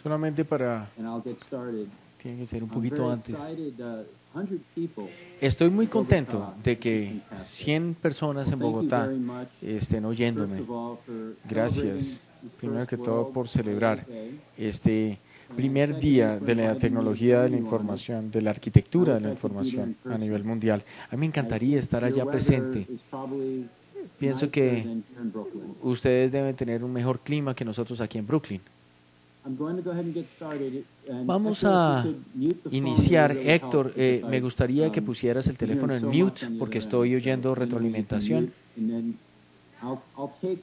Solamente para, and I'll get started. tiene que ser un I'm poquito very antes. excited, 100 people. Estoy muy in Bogotá. contento de que It's fantastic. 100 personas en Thank you Bogotá very much, estén oyéndome. first of all, for Gracias, celebrating the primero first que todo, World por celebrar Light Day. este And primer secondly, día for de la inviting me to tecnología de la join you on it. información, de la I arquitectura de wish la I could be there in información a person. nivel mundial. A mí me I encantaría think estar your allá weather presente. is probably Pienso nicer que than here in Brooklyn. ustedes deben tener un mejor clima que nosotros aquí en Brooklyn. I'm going to go ahead and get started. And Vamos Hector, if a you could mute the phone, it iniciar. would really help, Héctor, because me gustaría que I'm pusieras el teléfono en hearing so much mute on the porque other estoy end. So oyendo I know you can retroalimentación. mute, and then I'll take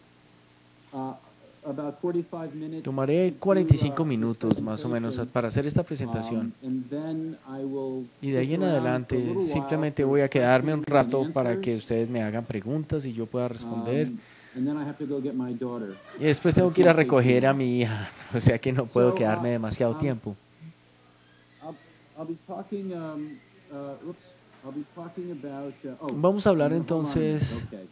about 45 minutes Tomaré to do, 45 this minutos más o menos presentation. para hacer esta presentación. And then I will Y de ahí stick en around for a adelante little while simplemente for voy a quedarme un questions and rato para answers. que ustedes me hagan preguntas y yo pueda responder. And then I have to go get my daughter. Y después tengo que ir a recoger a mi hija, o sea que no puedo quedarme demasiado tiempo. I'll be talking, I'll be talking about, Vamos a hablar hold on a minute. entonces. Okay.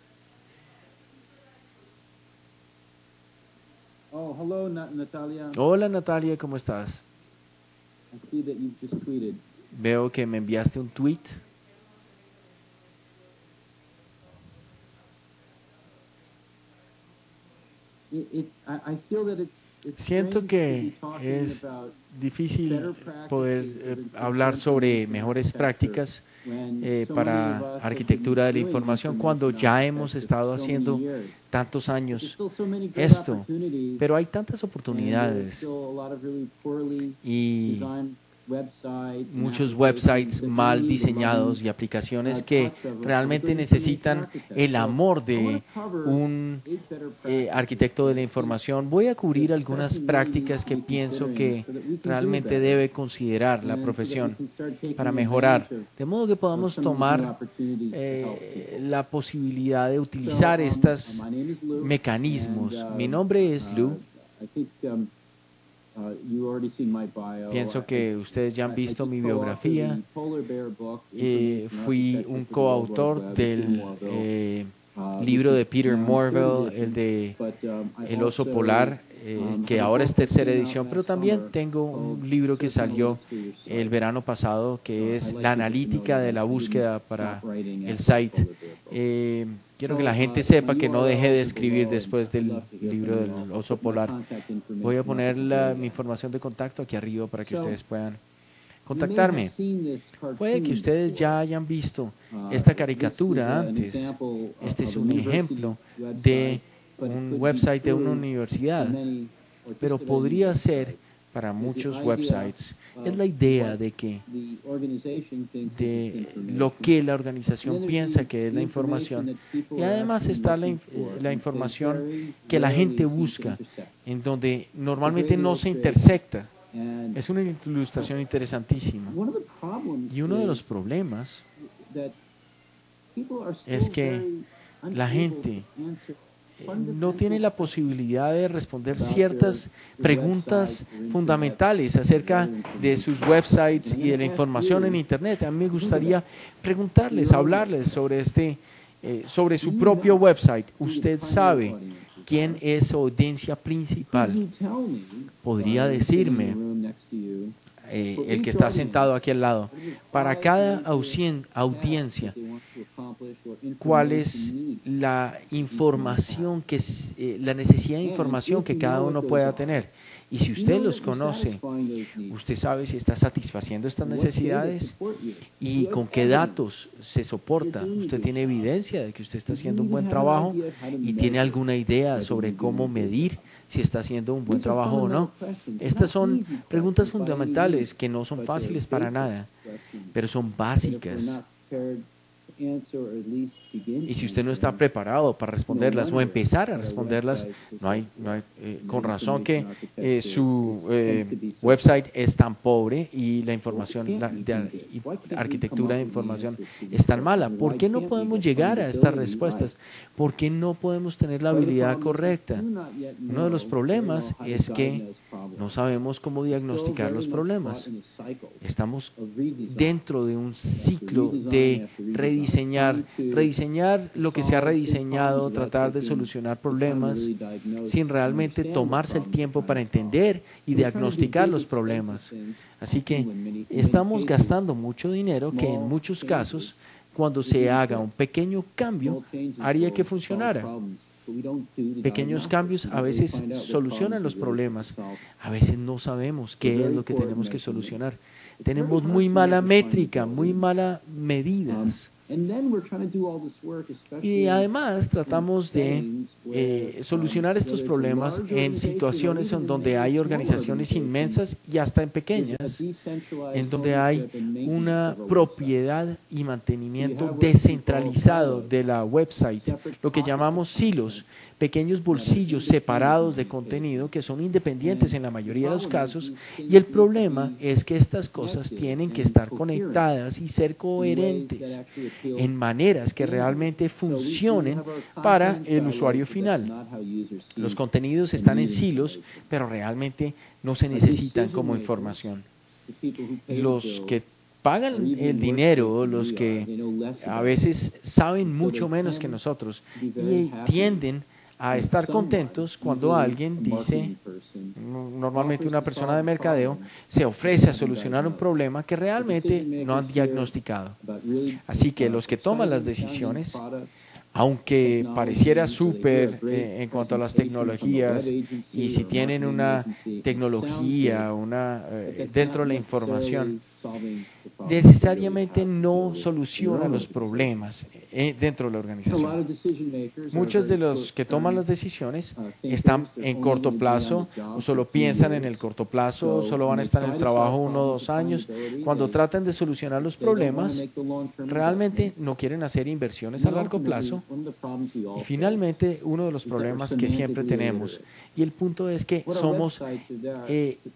Oh, hello, Natalia. Hola Natalia, ¿cómo estás? I see that you've just tweeted. Veo que me enviaste un tweet. I feel that it's Siento strange que to be talking es about difícil better practices poder within hablar sobre information mejores architecture prácticas when so many para of us have arquitectura de been la doing información cuando information ya hemos architecture estado for so many haciendo years. tantos There's años still so many great esto, opportunities, pero hay tantas and there's oportunidades still a lot of really poorly y designed websites and muchos applications websites that mal need the diseñados loving, y aplicaciones que touch of a realmente good information necesitan architect. el So, amor I wanna de cover un 8 better practices arquitecto de la that I think información. Voy a cubrir the algunas profession really needs prácticas to que be pienso considering que so that we can do realmente better, debe considerar la and so that we profesión can start taking para advantage mejorar, of de modo que podamos some of these new tomar opportunities to help people. la posibilidad de utilizar So, estos my name is Lou, mecanismos. and, Mi nombre es Lou. I think you already seen my bio. Pienso que ustedes ya han visto mi biografía. The Polar Bear book, Fui un coautor del libro de Peter Morville, el de El oso polar, que ahora es tercera edición, pero también tengo un libro que salió el verano pasado, que es La analítica de la búsqueda para el site. Quiero que la gente sepa que no dejé de escribir después del libro del oso polar. Voy a poner mi información de contacto aquí arriba para que ustedes puedan contactarme. Puede que ustedes ya hayan visto esta caricatura antes. Este es un ejemplo de un website de una universidad, pero podría ser para muchos websites. Es la idea de lo que la organización piensa que es la información, y además está la información que la gente busca, en donde normalmente no se intersecta. Es una ilustración interesantísima. Y uno de los problemas es que la gente no tiene la posibilidad de responder ciertas preguntas fundamentales acerca de sus websites y de la información en Internet. A mí me gustaría preguntarles, hablarles sobre su propio website. ¿Usted sabe quién es su audiencia principal? ¿Podría decirme, el que está sentado aquí al lado, para cada audiencia, cuál es la información la necesidad de información que cada uno pueda tener? Y si usted los conoce, usted sabe si está satisfaciendo estas necesidades y con qué datos se soporta. Usted tiene evidencia de que usted está haciendo un buen trabajo y tiene alguna idea sobre cómo medir si está haciendo un buen trabajo o no. Estas son preguntas fundamentales que no son fáciles para nada, pero son básicas. Y si usted no está preparado para responderlas o empezar a responderlas, no hay con razón que su website es tan pobre y la información, arquitectura de información es tan mala. ¿Por qué no podemos llegar a estas respuestas? ¿Por qué no podemos tener la habilidad correcta? Uno de los problemas es que No sabemos cómo diagnosticar los problemas. Estamos dentro de un ciclo de rediseñar lo que se ha rediseñado, tratar de solucionar problemas sin realmente tomarse el tiempo para entender y diagnosticar los problemas. Así que estamos gastando mucho dinero que en muchos casos, cuando se haga un pequeño cambio, haría que funcionara. Pequeños cambios a veces solucionan los problemas. A veces no sabemos qué es lo que tenemos que solucionar. Tenemos muy mala métrica, muy malas medidas. Y además tratamos de solucionar estos problemas en situaciones en donde hay organizaciones inmensas y hasta en pequeñas, en donde hay una propiedad y mantenimiento descentralizado de la website, lo que llamamos silos, pequeños bolsillos separados de contenido que son independientes en la mayoría de los casos, y el problema es que estas cosas tienen que estar conectadas y ser coherentes en maneras que realmente funcionen para el usuario final. Los contenidos están en silos, pero realmente no se necesitan como información. Los que pagan el dinero, los que a veces saben mucho menos que nosotros y tienden a estar contentos cuando alguien dice, normalmente una persona de mercadeo, se ofrece a solucionar un problema que realmente no han diagnosticado. Así que los que toman las decisiones, aunque pareciera súper en cuanto a las tecnologías, y si tienen una tecnología dentro de la información, necesariamente no soluciona los problemas dentro de la organización. Muchos de los que toman las decisiones están en corto plazo, o solo piensan en el corto plazo, o solo van a estar en el trabajo 1 o 2 años. Cuando tratan de solucionar los problemas, realmente no quieren hacer inversiones a largo plazo. Y finalmente, uno de los problemas que siempre tenemos, y el punto es que somos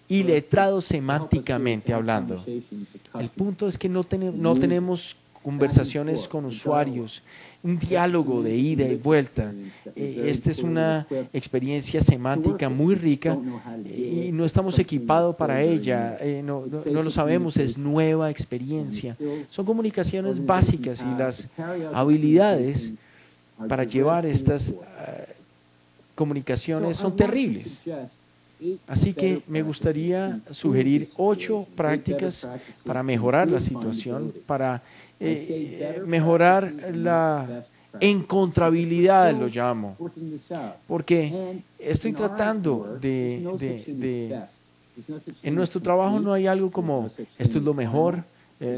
iletrados semánticamente hablando. El punto es que no tenemos conversaciones con usuarios, un diálogo de ida y vuelta. Esta es una experiencia semántica muy rica y no estamos equipados para ella, no lo sabemos, es nueva experiencia. Son comunicaciones básicas y las habilidades para llevar estas comunicaciones son terribles. Así que me gustaría sugerir 8 prácticas para mejorar la situación, para mejorar la encontrabilidad, lo llamo, porque estoy tratando en nuestro trabajo no hay algo como esto es lo mejor,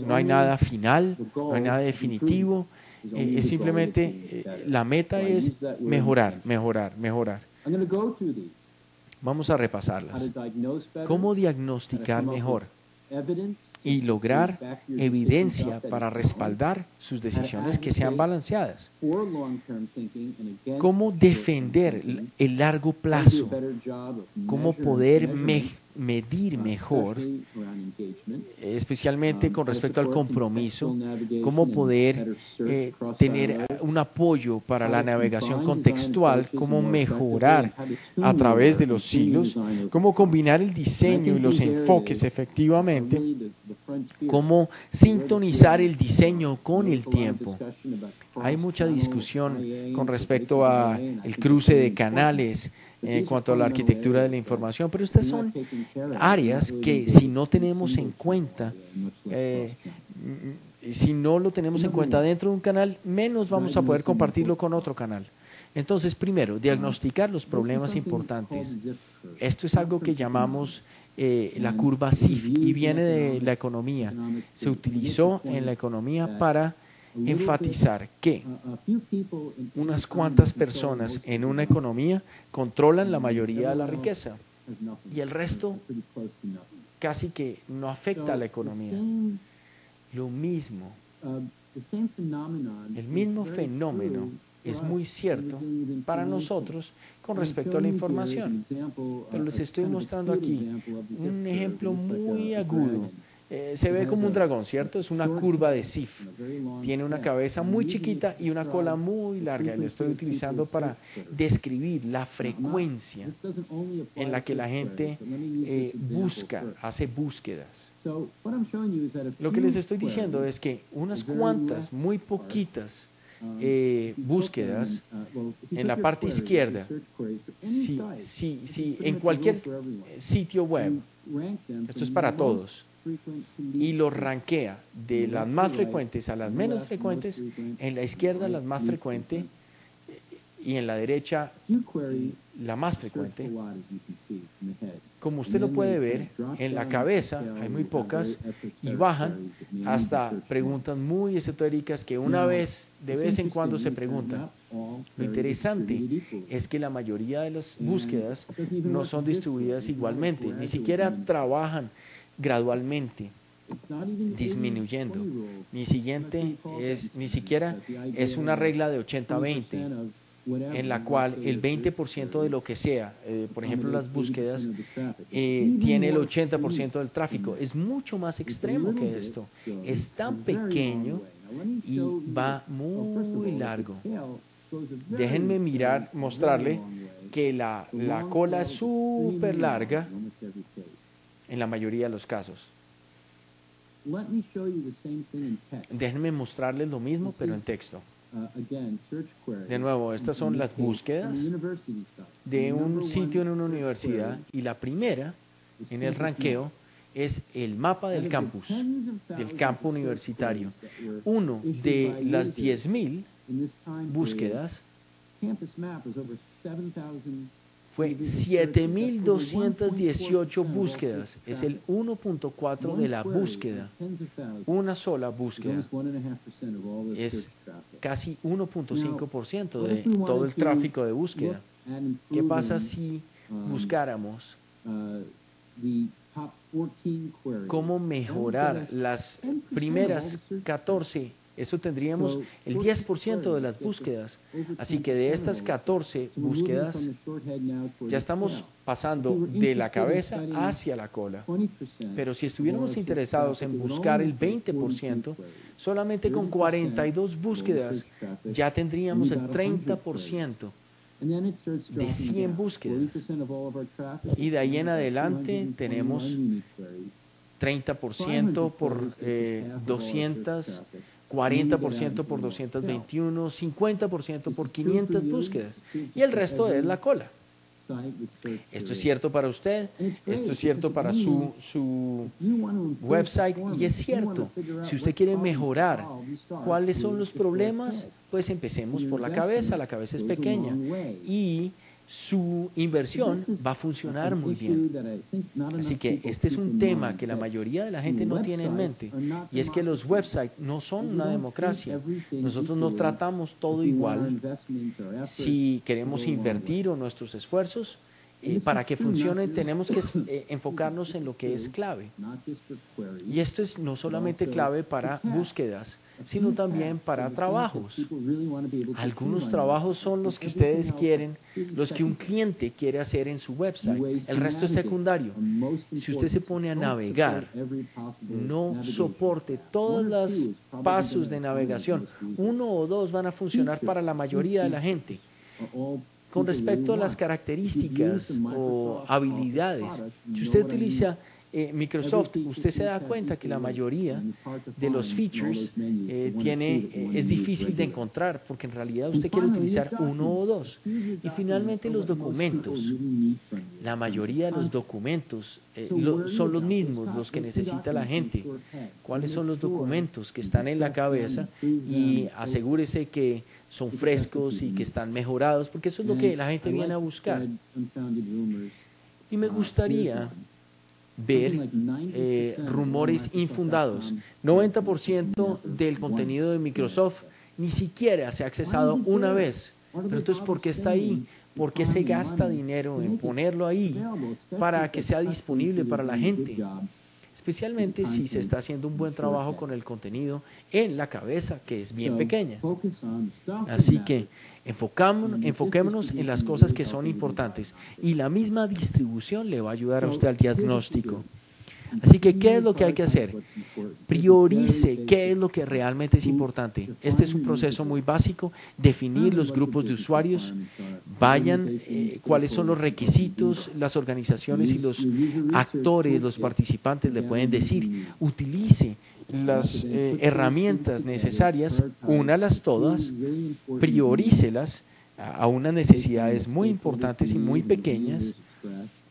no hay nada final, no hay nada definitivo, es simplemente la meta es mejorar. Vamos a repasarlas. ¿Cómo diagnosticar mejor y lograr evidencia para respaldar sus decisiones que sean balanceadas? ¿Cómo defender el largo plazo? ¿Cómo poder medir mejor, especialmente con respecto al compromiso? ¿Cómo poder tener un apoyo para la navegación contextual? ¿Cómo mejorar a través de los silos? ¿Cómo combinar el diseño y los enfoques efectivamente? ¿Cómo sintonizar el diseño con el tiempo? Hay mucha discusión con respecto al cruce de canales en cuanto a la arquitectura de la información, pero estas son áreas que si no tenemos en cuenta, si no lo tenemos en cuenta dentro de un canal, menos vamos a poder compartirlo con otro canal. Entonces, primero, diagnosticar los problemas importantes. Esto es algo que llamamos la curva SIF y viene de la economía. Se utilizó en la economía para enfatizar que unas cuantas personas en una economía controlan la mayoría de la riqueza y el resto casi que no afecta a la economía. Lo mismo, el mismo fenómeno es muy cierto para nosotros con respecto a la información. Pero les estoy mostrando aquí un ejemplo muy agudo Se ve como un dragón, ¿cierto? Es una curva de Sif. Tiene una cabeza muy chiquita y una cola muy larga. Lo estoy utilizando para describir la frecuencia en la que la gente hace búsquedas. Lo que les estoy diciendo es que unas cuantas, muy poquitas búsquedas en la parte izquierda, si en cualquier sitio web, esto es para todos, y los rankea de las más frecuentes a las menos frecuentes, en la izquierda las más frecuentes y en la derecha la más frecuente. Como usted lo puede ver, en la cabeza hay muy pocas y bajan hasta preguntas muy esotéricas que de vez en cuando se preguntan. Lo interesante es que la mayoría de las búsquedas no son distribuidas igualmente, ni siquiera trabajan gradualmente disminuyendo. Ni siquiera es una regla de 80-20 en la cual el 20% de lo que sea, por ejemplo las búsquedas, tiene el 80% del tráfico. Es mucho más extremo que esto. Es tan pequeño y va muy largo. Déjenme mostrarle que la cola es súper larga en la mayoría de los casos. Déjenme mostrarles lo mismo, pero en texto. De nuevo, estas son las búsquedas de un sitio en una universidad y la primera en el ranqueo es el mapa del campus, del campo universitario. Uno de las 10,000 búsquedas fue 7,218 búsquedas. Es el 1.4 de la búsqueda. Una sola búsqueda es casi 1.5% de todo el tráfico de búsqueda. ¿Qué pasa si buscáramos cómo mejorar las primeras 14? Eso tendríamos el 10% de las búsquedas. Así que de estas 14 búsquedas, ya estamos pasando de la cabeza hacia la cola. Pero si estuviéramos interesados en buscar el 20%, solamente con 42 búsquedas ya tendríamos el 30% de 100 búsquedas. Y de ahí en adelante tenemos 30% por 200, 40% por 221, 50% por 500 búsquedas y el resto es la cola. Esto es cierto para usted, esto es cierto para su website y es cierto. Si usted quiere mejorar cuáles son los problemas, pues empecemos por la cabeza es pequeña y su inversión va a funcionar muy bien. Así que este es un tema que la mayoría de la gente no tiene en mente y es que los websites no son una democracia. Nosotros no tratamos todo igual. Si queremos invertir nuestros esfuerzos para que funcione, tenemos que enfocarnos en lo que es clave. Y esto es no solamente clave para búsquedas, sino también para trabajos. Algunos trabajos son los que ustedes quieren, los que un cliente quiere hacer en su website. El resto es secundario. Si usted se pone a navegar, no soporte todos los pasos de navegación. 1 o 2 van a funcionar para la mayoría de la gente. Con respecto a las características o habilidades, si usted utiliza Microsoft, usted se da cuenta que la mayoría de los features es difícil de encontrar porque en realidad usted quiere utilizar 1 o 2. Y finalmente los documentos. La mayoría de los documentos son los mismos, los que necesita la gente. ¿Cuáles son los documentos que están en la cabeza? Y asegúrese que son frescos y que están mejorados, porque eso es lo que la gente viene a buscar. Y me gustaría ver rumores infundados. 90% del contenido de Microsoft ni siquiera se ha accesado una vez. Pero entonces, ¿por qué está ahí? ¿Por qué se gasta dinero en ponerlo ahí para que sea disponible para la gente? Especialmente si se está haciendo un buen trabajo con el contenido en la cabeza, que es bien pequeña. Así que enfoquémonos en las cosas que son importantes y la misma distribución le va a ayudar a usted al diagnóstico. Así que, ¿qué es lo que hay que hacer? Priorice qué es lo que realmente es importante. Este es un proceso muy básico. Definir los grupos de usuarios. Vayan, cuáles son los requisitos, las organizaciones y los actores, los participantes le pueden decir. Utilice las herramientas necesarias, únalas todas, priorícelas a unas necesidades muy importantes y muy pequeñas,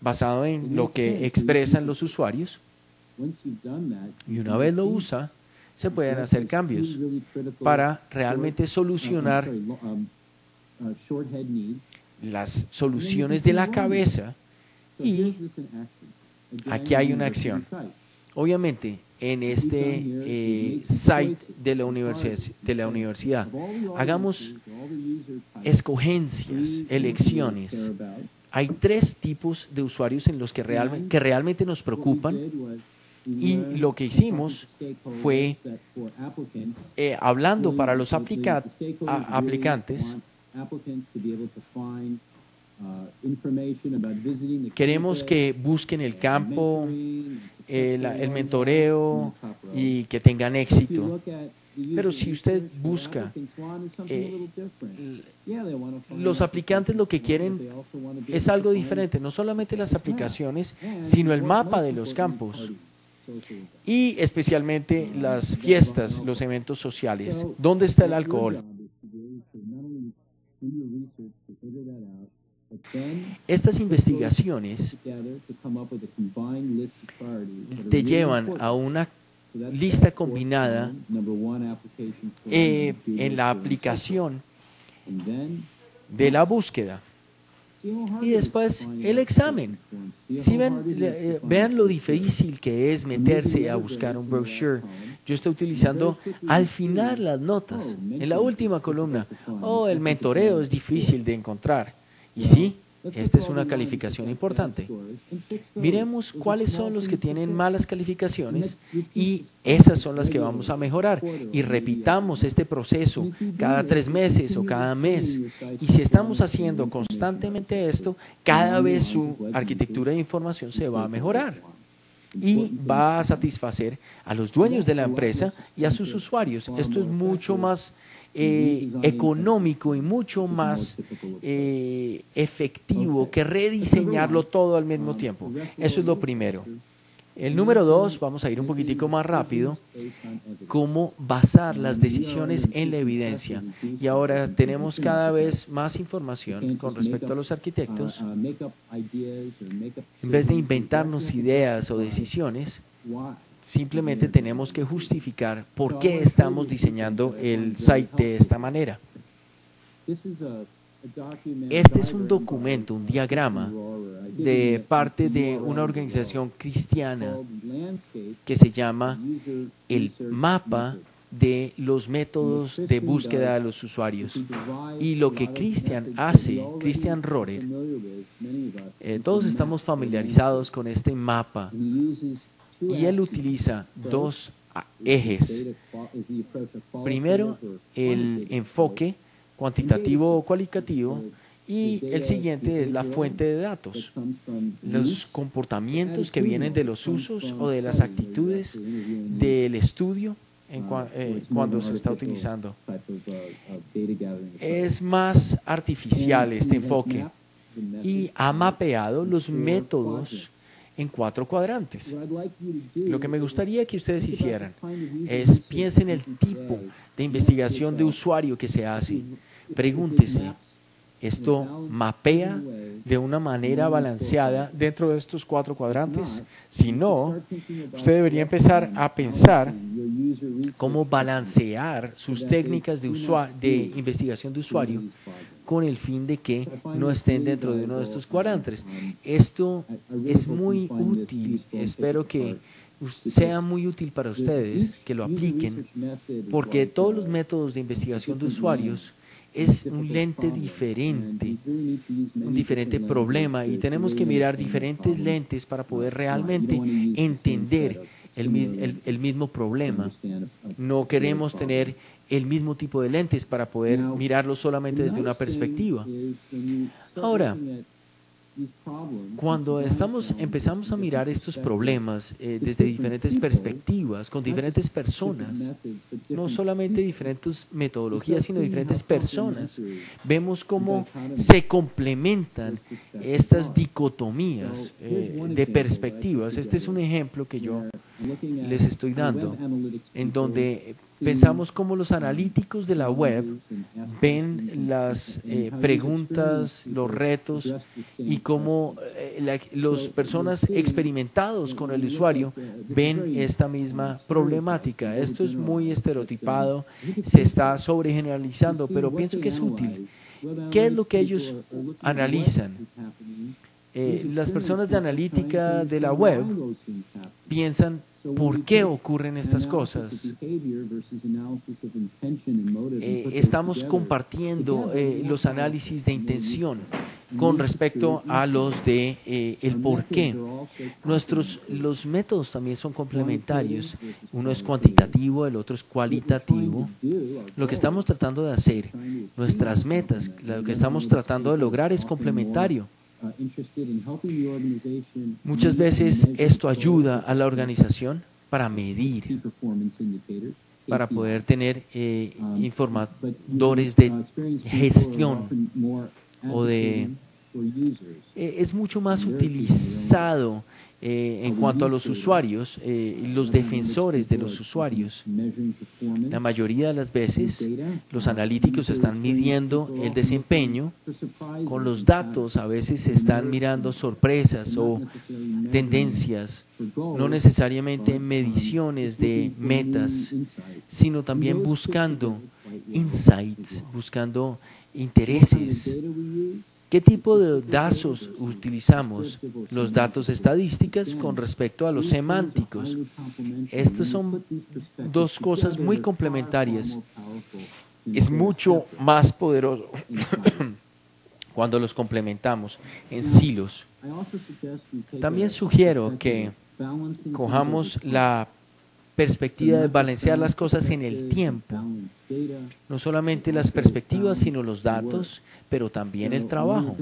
basado en lo que expresan los usuarios, y una vez lo usa, se pueden hacer cambios para realmente solucionar las soluciones de la cabeza, y aquí hay una acción. Obviamente, en este site de la universidad, hagamos escogencias, elecciones. Hay 3 tipos de usuarios en los que realmente nos preocupan, y lo que hicimos fue, hablando para los aplicantes, queremos que busquen el campo, el mentoreo y que tengan éxito. Pero si usted busca, los aplicantes lo que quieren es algo diferente, no solamente las aplicaciones, sino el mapa de los campos y especialmente las fiestas, los eventos sociales. ¿Dónde está el alcohol? Estas investigaciones te llevan a una lista combinada en la aplicación de la búsqueda, y después el examen. Si vean lo difícil que es meterse a buscar un brochure. Yo estoy utilizando al final las notas, en la última columna. El mentoreo es difícil de encontrar. Y sí, esta es una calificación importante. Miremos cuáles son los que tienen malas calificaciones, y esas son las que vamos a mejorar. Y repitamos este proceso cada 3 meses o cada mes. Y si estamos haciendo constantemente esto, cada vez su arquitectura de información se va a mejorar y va a satisfacer a los dueños de la empresa y a sus usuarios. Esto es mucho más económico y mucho más efectivo que rediseñarlo todo al mismo tiempo. Eso es lo primero. El número 2, vamos a ir un poquitico más rápido, cómo basar las decisiones en la evidencia. Y ahora tenemos cada vez más información con respecto a los arquitectos. En vez de inventarnos ideas o decisiones, simplemente tenemos que justificar por qué estamos diseñando el site de esta manera. Este es un documento, un diagrama de parte de una organización cristiana que se llama el mapa de los métodos de búsqueda de los usuarios. Y lo que Christian hace, Christian Rohrer, todos estamos familiarizados con este mapa, y él utiliza 2 ejes. Primero, el enfoque cuantitativo o cualitativo, y el siguiente es la fuente de datos, los comportamientos que vienen de los usos o de las actitudes del estudio cuando se está utilizando. Es más artificial este enfoque, y ha mapeado los métodos en 4 cuadrantes. Lo que me gustaría que ustedes hicieran es piensen en el tipo de investigación de usuario que se hace. Pregúntese, ¿esto mapea de una manera balanceada dentro de estos 4 cuadrantes? Si no, usted debería empezar a pensar cómo balancear sus técnicas de investigación de usuario con el fin de que no estén dentro de uno de estos cuadrantes. Esto es muy útil. Espero que sea muy útil para ustedes, que lo apliquen, porque todos los métodos de investigación de usuarios es un lente diferente, un diferente problema, y tenemos que mirar diferentes lentes para poder realmente entender el mismo problema. No queremos tener el mismo tipo de lentes para poder mirarlo solamente desde una perspectiva. Ahora, Cuando empezamos a mirar estos problemas desde diferentes perspectivas, con diferentes personas, no solamente diferentes metodologías, sino diferentes personas, vemos cómo se complementan estas dicotomías de perspectivas. Este es un ejemplo que yo les estoy dando, en donde pensamos cómo los analíticos de la web ven las preguntas, los retos, y cómo las personas experimentados con el usuario ven esta misma problemática. Esto es muy estereotipado, se está sobregeneralizando, pero pienso que es útil. ¿Qué es lo que ellos analizan? Las personas de analítica de la web piensan: ¿por qué ocurren estas cosas? Estamos compartiendo los análisis de intención con respecto a los de el por qué. Los métodos también son complementarios. Uno es cuantitativo, el otro es cualitativo. Lo que estamos tratando de hacer, nuestras metas, lo que estamos tratando de lograr es complementario. Muchas veces esto ayuda a la organización para medir, para poder tener informadores de gestión o de... es mucho más utilizado en cuanto a los usuarios, los defensores de los usuarios. La mayoría de las veces los analíticos están midiendo el desempeño con los datos. A veces se están mirando sorpresas o tendencias, no necesariamente mediciones de metas, sino también buscando insights, buscando intereses. ¿Qué tipo de datos utilizamos? Los datos estadísticos con respecto a los semánticos. Estas son dos cosas muy complementarias. Es mucho más poderoso cuando los complementamos en silos. También sugiero que cojamos la perspectiva de balancear las cosas en el tiempo. No solamente las perspectivas, sino los datos, pero también el trabajo.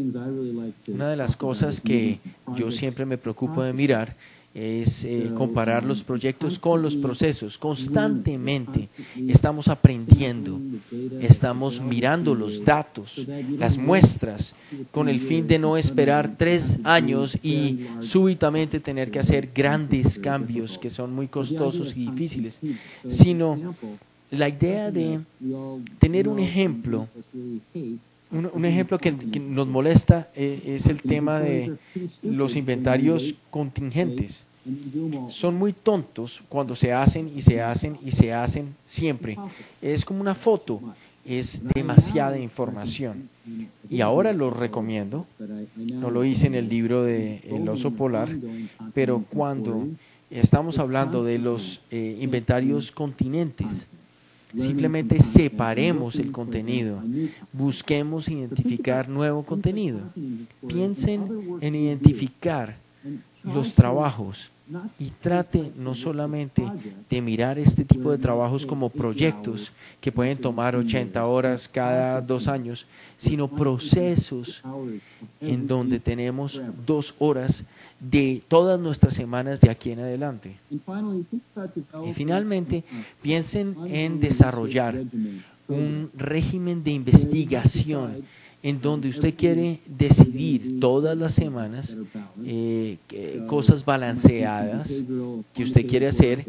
Una de las cosas que yo siempre me preocupo de mirar es comparar los proyectos con los procesos. Constantemente estamos aprendiendo, estamos mirando los datos, las muestras, con el fin de no esperar 3 años y súbitamente tener que hacer grandes cambios que son muy costosos y difíciles, sino la idea de tener un ejemplo. Un ejemplo que nos molesta es el tema de los inventarios contingentes. Son muy tontos cuando se hacen y se hacen y se hacen siempre. Es como una foto, es demasiada información. Y ahora lo recomiendo, no lo hice en el libro de El oso polar, pero cuando estamos hablando de los inventarios continentes, simplemente separemos el contenido, busquemos identificar nuevo contenido. Piensen en identificar los trabajos y trate no solamente de mirar este tipo de trabajos como proyectos que pueden tomar 80 horas cada 2 años, sino procesos en donde tenemos 2 horas de todas nuestras semanas de aquí en adelante. Y finalmente, piensen en desarrollar un régimen de investigación en donde usted quiere decidir todas las semanas cosas balanceadas que usted quiere hacer,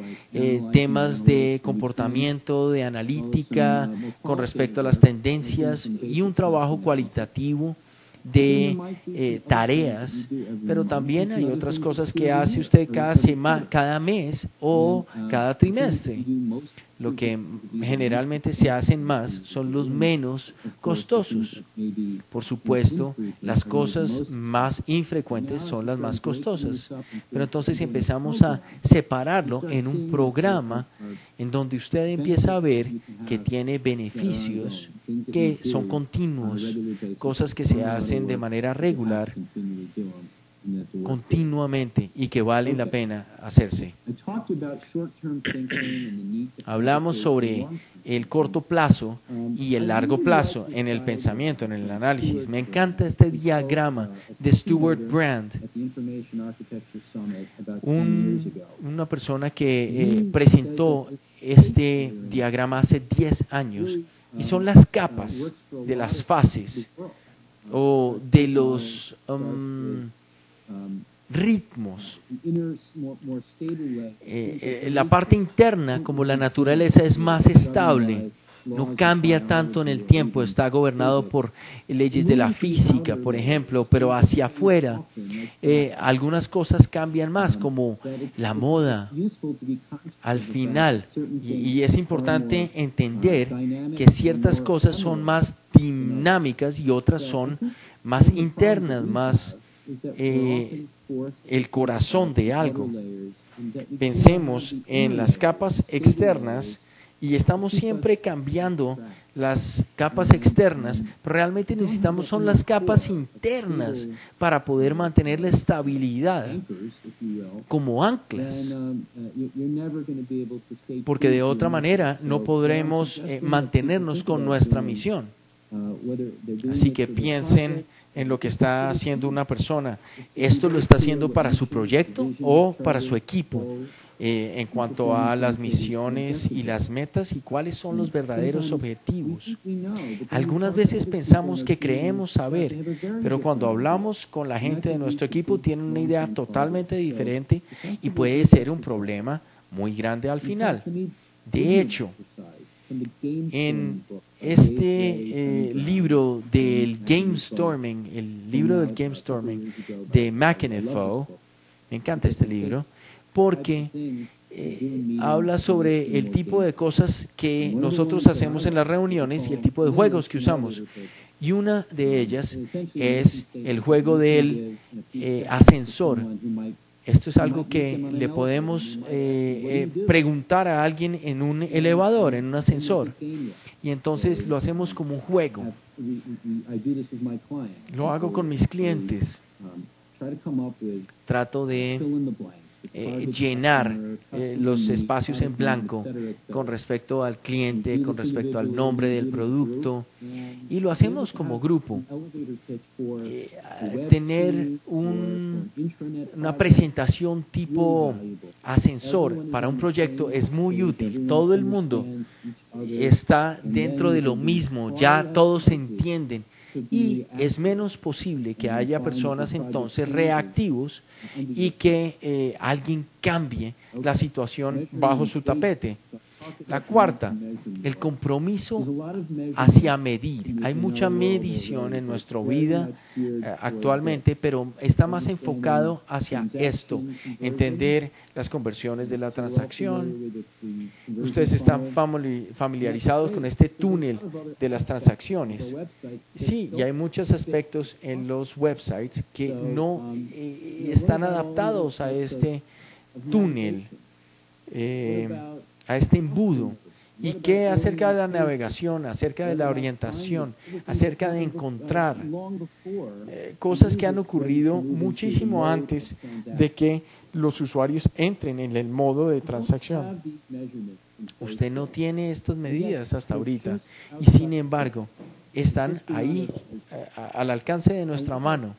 temas de comportamiento, de analítica con respecto a las tendencias y un trabajo cualitativo de tareas, pero también hay otras cosas que hace usted cada mes o cada trimestre. Lo que generalmente se hacen más son los menos costosos. Por supuesto, las cosas más infrecuentes son las más costosas. Pero entonces empezamos a separarlo en un programa en donde usted empieza a ver que tiene beneficios que son continuos, cosas que se hacen de manera regular, continuamente y que vale la pena hacerse. Hablamos sobre el corto plazo y el largo plazo en el pensamiento, en el análisis. Me encanta este diagrama de Stuart Brand, una persona que presentó este diagrama hace 10 años, y son las capas de las fases o de los ritmos. La parte interna, como la naturaleza, es más estable, no cambia tanto en el tiempo, está gobernado por leyes de la física, por ejemplo, pero hacia afuera algunas cosas cambian más, como la moda al final, y es importante entender que ciertas cosas son más dinámicas y otras son más internas, más el corazón de algo. Pensemos en las capas externas y estamos siempre cambiando las capas externas, pero realmente necesitamos son las capas internas para poder mantener la estabilidad como anclas, porque de otra manera no podremos mantenernos con nuestra misión. Así que piensen en lo que está haciendo una persona. ¿Esto lo está haciendo para su proyecto o para su equipo? En cuanto a las misiones y las metas y cuáles son los verdaderos objetivos. Algunas veces pensamos que creemos saber, pero cuando hablamos con la gente de nuestro equipo tienen una idea totalmente diferente y puede ser un problema muy grande al final. De hecho, en este libro del Gamestorming, el libro del Gamestorming de McEneffo, me encanta este libro, porque habla sobre el tipo de cosas que nosotros hacemos en las reuniones y el tipo de juegos que usamos. Y una de ellas es el juego del ascensor. Esto es algo que le podemos preguntar a alguien en un elevador, en un ascensor. Y entonces lo hacemos como un juego. Lo hago con mis clientes. Trato de llenar los espacios en blanco con respecto al cliente, con respecto al nombre del producto, y lo hacemos como grupo. Tener una presentación tipo ascensor para un proyecto es muy útil. Todo el mundo está dentro de lo mismo, ya todos se entienden. Y es menos posible que haya personas entonces reactivos y que alguien cambie la situación bajo su tapete. La cuarta, el compromiso hacia medir. Hay mucha medición en nuestra vida actualmente, pero está más enfocado hacia esto, entender las conversiones de la transacción. Ustedes están familiarizados con este túnel de las transacciones. Sí, y hay muchos aspectos en los websites que no están adaptados a este túnel, a este embudo. ¿Y qué acerca de la navegación, acerca de la orientación, acerca de encontrar cosas que han ocurrido muchísimo antes de que los usuarios entren en el modo de transacción? Usted no tiene estas medidas hasta ahorita y sin embargo están ahí al alcance de nuestra mano.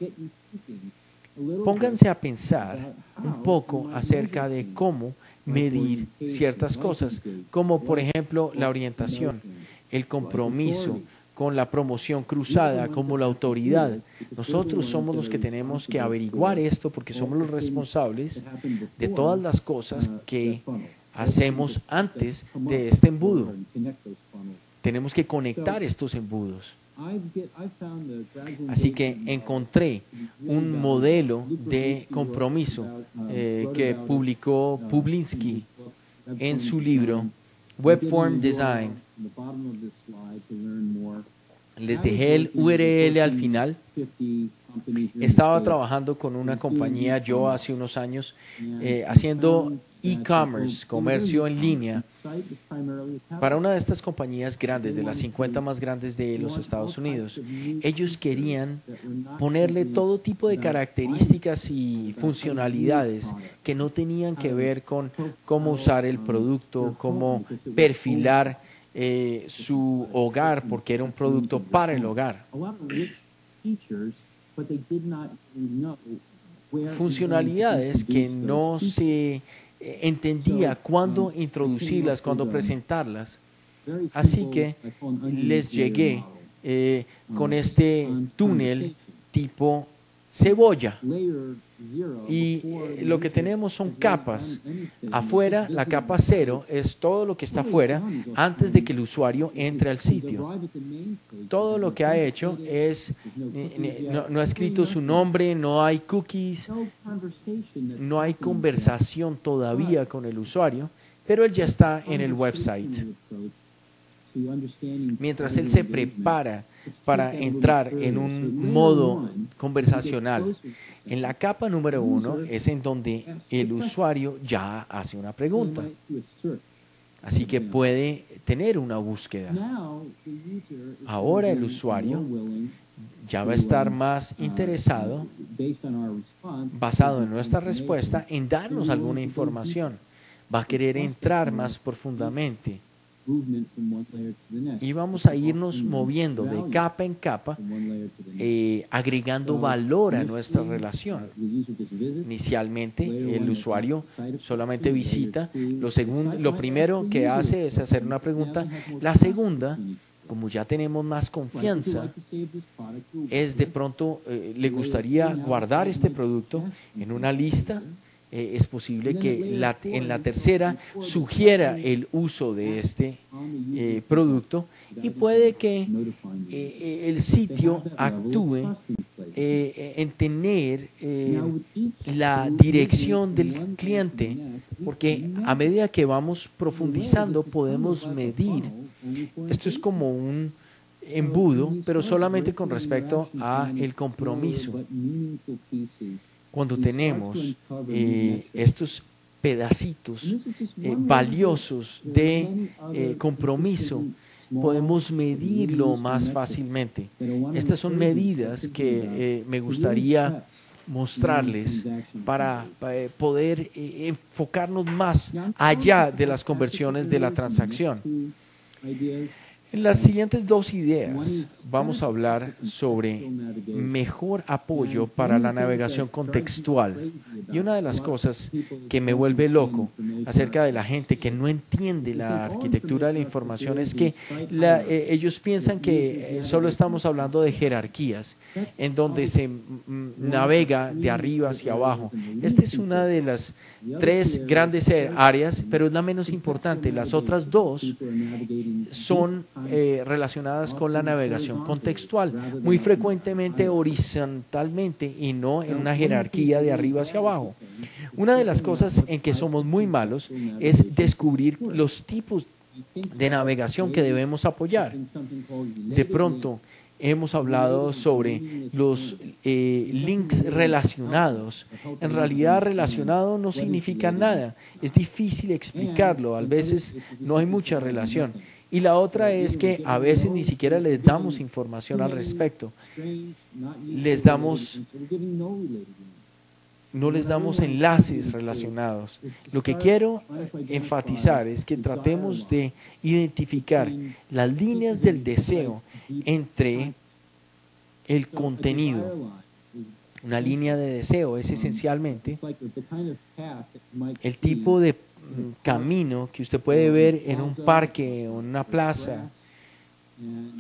Pónganse a pensar un poco acerca de cómo medir ciertas cosas, como por ejemplo la orientación, el compromiso con la promoción cruzada, como la autoridad. Nosotros somos los que tenemos que averiguar esto porque somos los responsables de todas las cosas que hacemos antes de este embudo. Tenemos que conectar estos embudos. Así que encontré un modelo de compromiso que publicó Publinsky en su libro Webform Design. Les dejé el URL al final. Estaba trabajando con una compañía yo hace unos años haciendo e-commerce, comercio en línea, para una de estas compañías grandes, de las 50 más grandes de los Estados Unidos. Ellos querían ponerle todo tipo de características y funcionalidades que no tenían que ver con cómo usar el producto, cómo perfilar su hogar porque era un producto para el hogar. Funcionalidades que no se entendía cuándo introducirlas, cuándo presentarlas. Así que les llegué con este túnel tipo cebolla. Y lo que tenemos son capas. Afuera, la capa 0 es todo lo que está afuera antes de que el usuario entre al sitio. Todo lo que ha hecho es, no ha escrito su nombre, no hay cookies, no hay conversación todavía con el usuario, pero él ya está en el website. Mientras él se prepara para entrar en un modo conversacional, en la capa número 1 es en donde el usuario ya hace una pregunta. Así que puede tener una búsqueda. Ahora el usuario ya va a estar más interesado, basado en nuestra respuesta, en darnos alguna información. Va a querer entrar más profundamente. Y vamos a irnos moviendo de capa en capa, agregando valor a nuestra relación. Inicialmente, el usuario solamente visita. Lo primero que hace es hacer una pregunta. La segunda, como ya tenemos más confianza, es de pronto le gustaría guardar este producto en una lista. Es posible que en la tercera sugiera el uso de este producto y puede que el sitio actúe en tener la dirección del cliente, porque a medida que vamos profundizando podemos medir. Esto es como un embudo, pero solamente con respecto a el compromiso. Cuando tenemos estos pedacitos valiosos de compromiso, podemos medirlo más fácilmente. Estas son medidas que me gustaría mostrarles para poder enfocarnos más allá de las conversiones de la transacción. En las siguientes dos ideas vamos a hablar sobre mejor apoyo para la navegación contextual. Y una de las cosas que me vuelve loco acerca de la gente que no entiende la arquitectura de la información es que ellos piensan que solo estamos hablando de jerarquías, en donde se navega de arriba hacia abajo. Esta es una de las tres grandes áreas, pero es la menos importante. Las otras dos son relacionadas con la navegación contextual, muy frecuentemente horizontalmente y no en una jerarquía de arriba hacia abajo. Una de las cosas en que somos muy malos es descubrir los tipos de navegación que debemos apoyar. De pronto, hemos hablado sobre los links relacionados. En realidad, relacionado no significa nada. Es difícil explicarlo. A veces no hay mucha relación. Y la otra es que a veces ni siquiera les damos información al respecto. No les damos enlaces relacionados. Lo que quiero enfatizar es que tratemos de identificar las líneas del deseo entre el contenido. Una línea de deseo es esencialmente el tipo de camino que usted puede ver en un parque o en una plaza,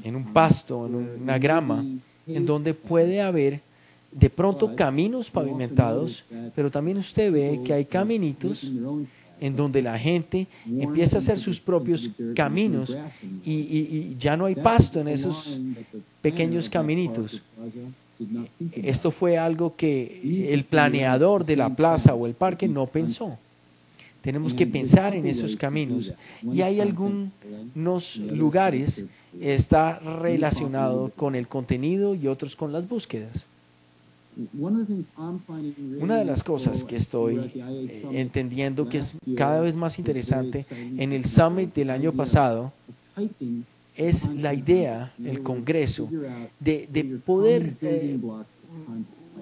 en un pasto, en una grama, en donde puede haber de pronto caminos pavimentados, pero también usted ve que hay caminitos en donde la gente empieza a hacer sus propios caminos y ya no hay pasto en esos pequeños caminitos. Esto fue algo que el planeador de la plaza o el parque no pensó. Tenemos que pensar en esos caminos. Y hay algunos lugares está relacionado con el contenido y otros con las búsquedas. Una de las cosas que estoy entendiendo que es cada vez más interesante en el Summit del año pasado es la idea, el Congreso, de poder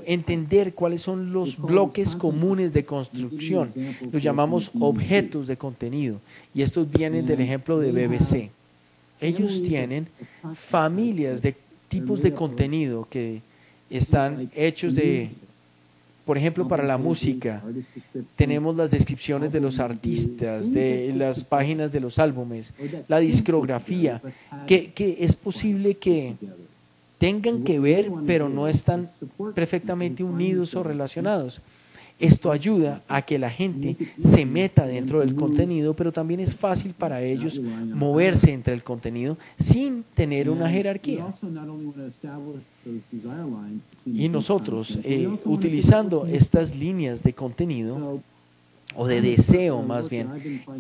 entender cuáles son los bloques comunes de construcción. Los llamamos objetos de contenido y estos vienen del ejemplo de BBC. ellos tienen familias de tipos de contenido que están hechos de, por ejemplo, para la música, tenemos las descripciones de los artistas, de las páginas de los álbumes, la discografía, que es posible que tengan que ver, pero no están perfectamente unidos o relacionados. Esto ayuda a que la gente se meta dentro del contenido, pero también es fácil para ellos moverse entre el contenido sin tener una jerarquía. Y nosotros, utilizando estas líneas de contenido, o de deseo más bien,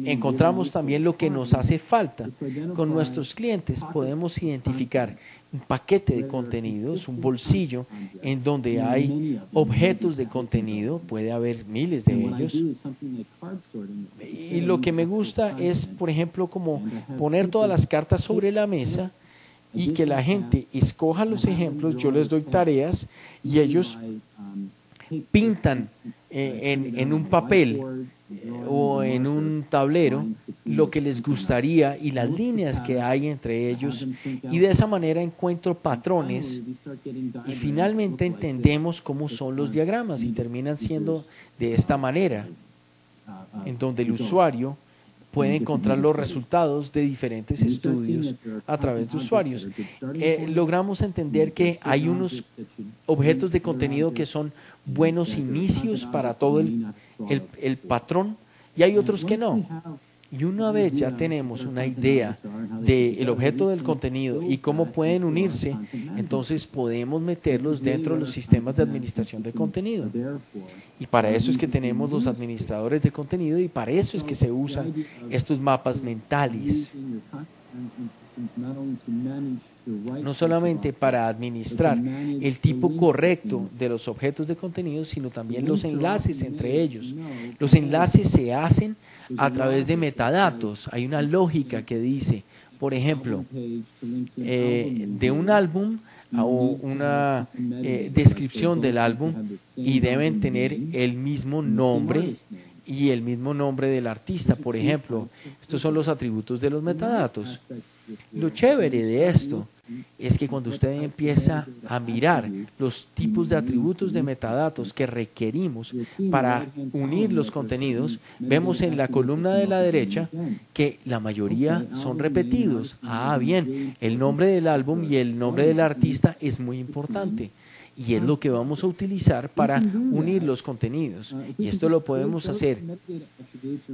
encontramos también lo que nos hace falta. Con nuestros clientes podemos identificar un paquete de contenidos, un bolsillo en donde hay objetos de contenido, puede haber miles de ellos. Y lo que me gusta es, por ejemplo, como poner todas las cartas sobre la mesa y que la gente escoja los ejemplos, yo les doy tareas y ellos pintan en un papel o en un tablero lo que les gustaría y las líneas que hay entre ellos, y de esa manera encuentro patrones y finalmente entendemos cómo son los diagramas y terminan siendo de esta manera, en donde el usuario puede encontrar los resultados de diferentes estudios a través de usuarios. Logramos entender que hay unos objetos de contenido que son buenos inicios para todo el patrón y hay otros que no. Y una vez ya tenemos una idea del objeto del contenido y cómo pueden unirse, entonces podemos meterlos dentro de los sistemas de administración de contenido. Y para eso es que tenemos los administradores de contenido y para eso es que se usan estos mapas mentales. No solamente para administrar el tipo correcto de los objetos de contenido, sino también los enlaces entre ellos. Los enlaces se hacen a través de metadatos. Hay una lógica que dice, por ejemplo, de un álbum o una descripción del álbum y deben tener el mismo nombre y el mismo nombre del artista, por ejemplo. Estos son los atributos de los metadatos. Lo chévere de esto es que cuando usted empieza a mirar los tipos de atributos de metadatos que requerimos para unir los contenidos, vemos en la columna de la derecha que la mayoría son repetidos. Ah, bien, el nombre del álbum y el nombre del artista es muy importante. Y es lo que vamos a utilizar para unir los contenidos. Y esto lo podemos hacer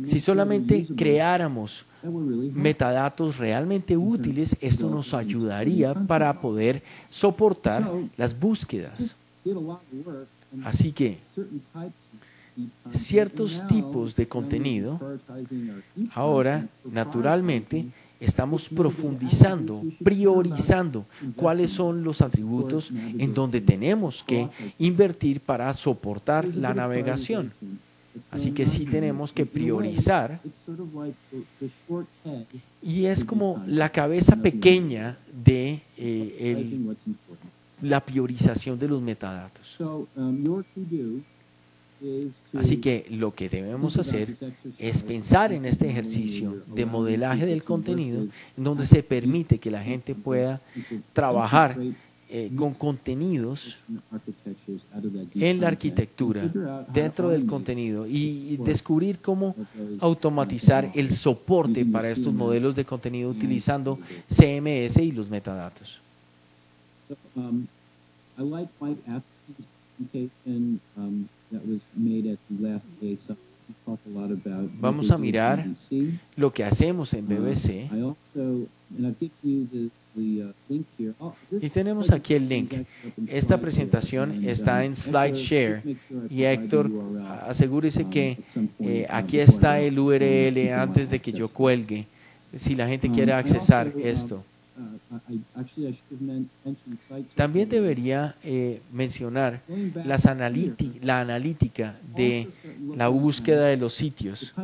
si solamente creáramos metadatos realmente útiles. Esto nos ayudaría para poder soportar las búsquedas. Así que ciertos tipos de contenido, ahora naturalmente estamos profundizando, priorizando cuáles son los atributos en donde tenemos que invertir para soportar la navegación. Así que sí tenemos que priorizar, y es como la cabeza pequeña de la priorización de los metadatos. Así que lo que debemos hacer es pensar en este ejercicio de modelaje del contenido, en donde se permite que la gente pueda trabajar con contenidos en la arquitectura, dentro del contenido, y descubrir cómo automatizar el soporte para estos modelos de contenido utilizando CMS y los metadatos. Vamos a mirar lo que hacemos en BBC. Y tenemos aquí el link. Esta presentación está en SlideShare. Y Héctor, asegúrese que aquí está el URL antes de que yo cuelgue, si la gente quiere accesar esto. También debería mencionar la analítica de la búsqueda de los sitios.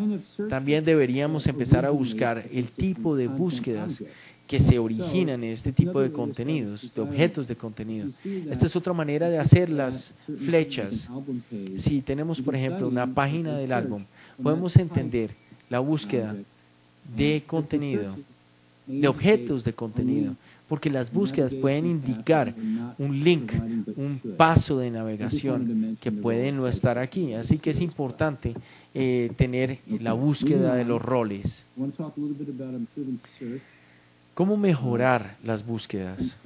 También deberíamos empezar a buscar el tipo de búsquedas que se originan en este tipo de contenidos, de objetos de contenido. Esta es otra manera de hacer las flechas. Si tenemos, por ejemplo, una página del álbum, podemos entender la búsqueda de contenido de objetos de contenido, porque las búsquedas pueden indicar un link, un paso de navegación que puede no estar aquí. Así que es importante tener la búsqueda de los roles. ¿Cómo mejorar las búsquedas?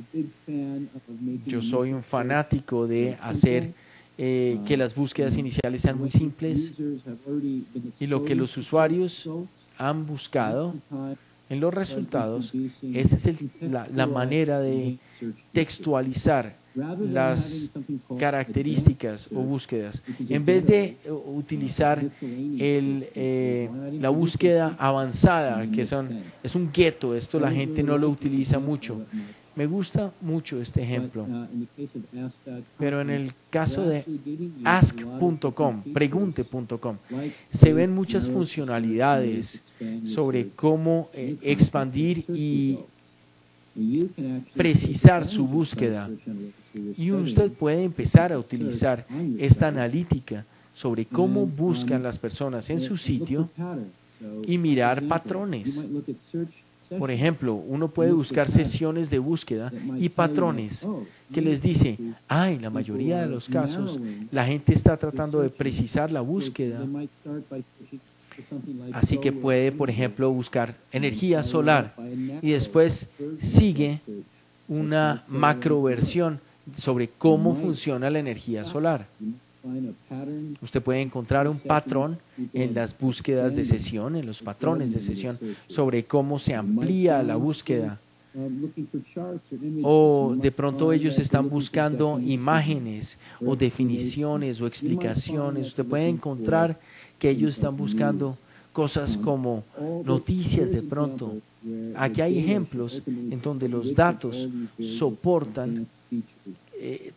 Yo soy un fanático de hacer que las búsquedas iniciales sean muy simples, y lo que los usuarios han buscado en los resultados, esa es la manera de textualizar las características o búsquedas. En vez de utilizar la búsqueda avanzada, que es un gueto, esto la gente no lo utiliza mucho. Me gusta mucho este ejemplo, pero en el caso de ask.com, pregunte.com, se ven muchas funcionalidades sobre cómo expandir y precisar su búsqueda. Y usted puede empezar a utilizar esta analítica sobre cómo buscan las personas en su sitio y mirar patrones. Por ejemplo, uno puede buscar sesiones de búsqueda y patrones que les dice, en la mayoría de los casos, la gente está tratando de precisar la búsqueda. Así que puede, por ejemplo, buscar energía solar y después sigue una macroversión sobre cómo funciona la energía solar. Usted puede encontrar un patrón en las búsquedas de sesión, en los patrones de sesión, sobre cómo se amplía la búsqueda. O de pronto ellos están buscando imágenes o definiciones o explicaciones. Usted puede encontrar que ellos están buscando cosas como noticias de pronto. Aquí hay ejemplos en donde los datos soportan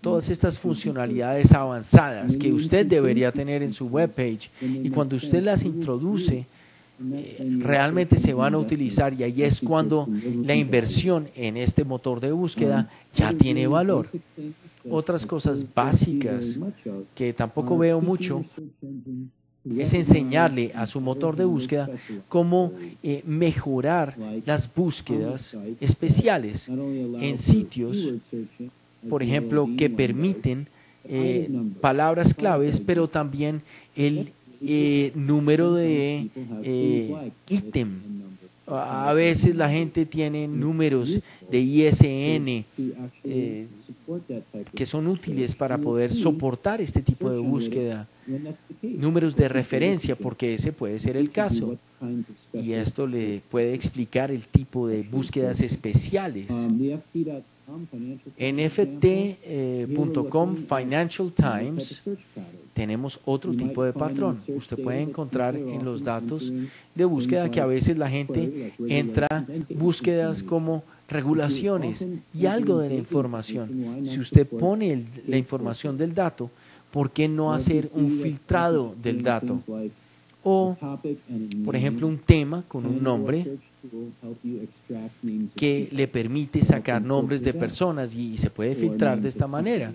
todas estas funcionalidades avanzadas que usted debería tener en su webpage, y cuando usted las introduce realmente se van a utilizar, y ahí es cuando la inversión en este motor de búsqueda ya tiene valor. Otras cosas básicas que tampoco veo mucho es enseñarle a su motor de búsqueda cómo mejorar las búsquedas especiales en sitios, por ejemplo, que permiten palabras claves, pero también el número de ítem. A veces la gente tiene números de ISN que son útiles para poder soportar este tipo de búsqueda. Números de referencia, porque ese puede ser el caso. Y esto le puede explicar el tipo de búsquedas especiales. En ft.com Financial Times tenemos otro tipo de patrón. Usted puede encontrar en los datos de búsqueda que a veces la gente entra búsquedas como regulaciones y algo de la información. Si usted pone la información del dato, ¿por qué no hacer un filtrado del dato? O, por ejemplo, un tema con un nombre que le permite sacar nombres de personas y se puede filtrar de esta manera,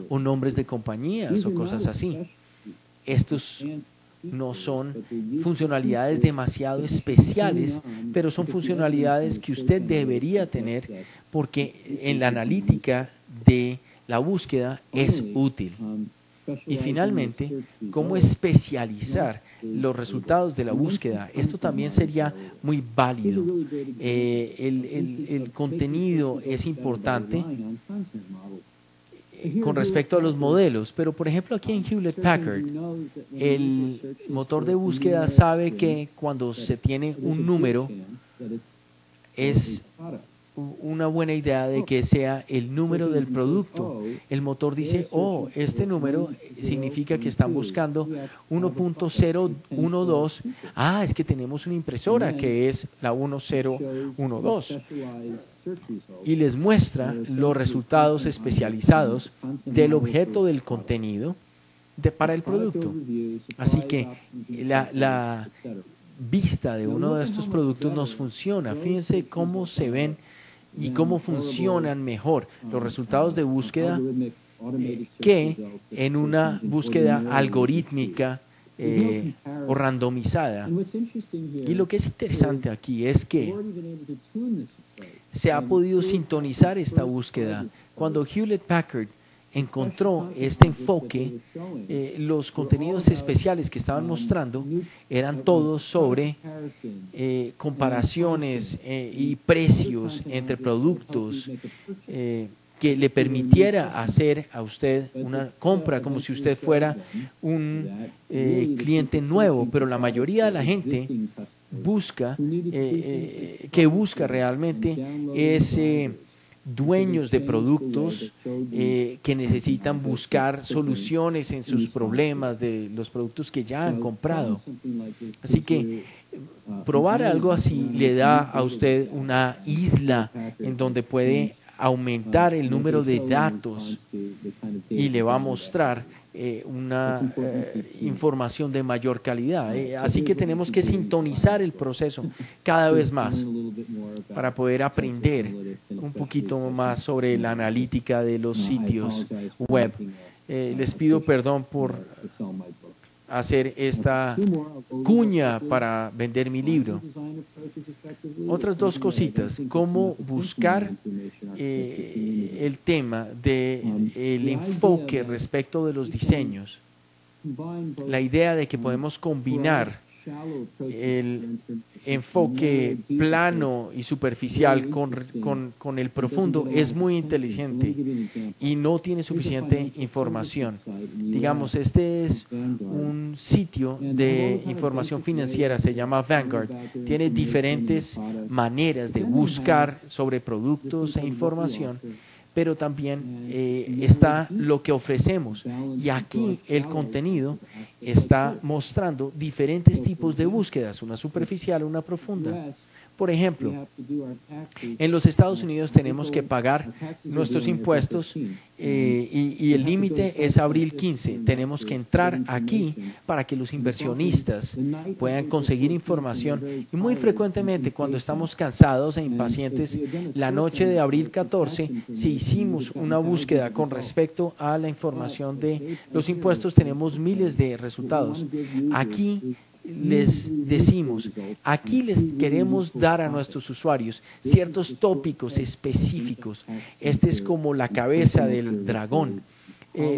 o nombres de compañías o cosas así. Estos no son funcionalidades demasiado especiales, pero son funcionalidades que usted debería tener porque en la analítica de la búsqueda es útil. Y finalmente, cómo especializar los resultados de la búsqueda. Esto también sería muy válido. El contenido es importante con respecto a los modelos, pero por ejemplo aquí en Hewlett Packard, el motor de búsqueda sabe que cuando se tiene un número es una buena idea de que sea el número del producto. El motor dice, este número significa que están buscando 1.012. Es que tenemos una impresora que es la 1012. Y les muestra los resultados especializados del objeto del contenido para el producto. Así que la vista de uno de estos productos nos funciona. Fíjense cómo se ven y cómo funcionan mejor los resultados de búsqueda que en una búsqueda algorítmica o randomizada. And what's interesting here Y lo que es interesante aquí es que we've already been able to tune this approach. se ha podido sintonizar esta búsqueda. Cuando Hewlett Packard encontró este enfoque, los contenidos especiales que estaban mostrando eran todos sobre comparaciones y precios entre productos que le permitiera hacer a usted una compra como si usted fuera un cliente nuevo, pero la mayoría de la gente busca, que busca realmente es dueños de productos que necesitan buscar soluciones en sus problemas de los productos que ya han comprado. Así que probar algo así le da a usted una isla en donde puede aumentar el número de datos y le va a mostrar una información de mayor calidad. Así que tenemos que sintonizar el proceso cada vez más para poder aprender un poquito más sobre la analítica de los sitios web. Les pido perdón por hacer esta cuña para vender mi libro. Otras dos cositas, cómo buscar el tema del enfoque respecto de los diseños. La idea de que podemos combinar el enfoque plano y superficial con el profundo es muy inteligente y no tiene suficiente información. Digamos, este es un sitio de información financiera, se llama Vanguard. Tiene diferentes maneras de buscar sobre productos e información, pero también está lo que ofrecemos. Y aquí el contenido está mostrando diferentes tipos de búsquedas, una superficial, una profunda. Por ejemplo, en los Estados Unidos tenemos que pagar nuestros impuestos y el límite es abril 15. Tenemos que entrar aquí para que los inversionistas puedan conseguir información. Y muy frecuentemente cuando estamos cansados e impacientes, la noche de abril 14, si hicimos una búsqueda con respecto a la información de los impuestos, tenemos miles de resultados. Aquí les decimos, aquí les queremos dar a nuestros usuarios ciertos tópicos específicos. Este es como la cabeza del dragón,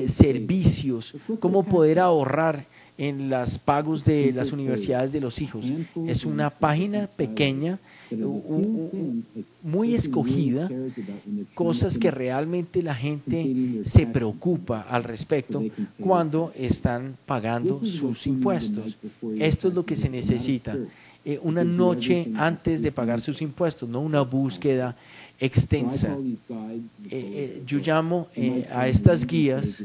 servicios, cómo poder ahorrar en los pagos de las universidades de los hijos. Es una página pequeña, muy escogida, cosas que realmente la gente se preocupa al respecto cuando están pagando sus impuestos. Esto es lo que se necesita. Una noche antes de pagar sus impuestos, no una búsqueda extensa. Yo llamo a estas guías,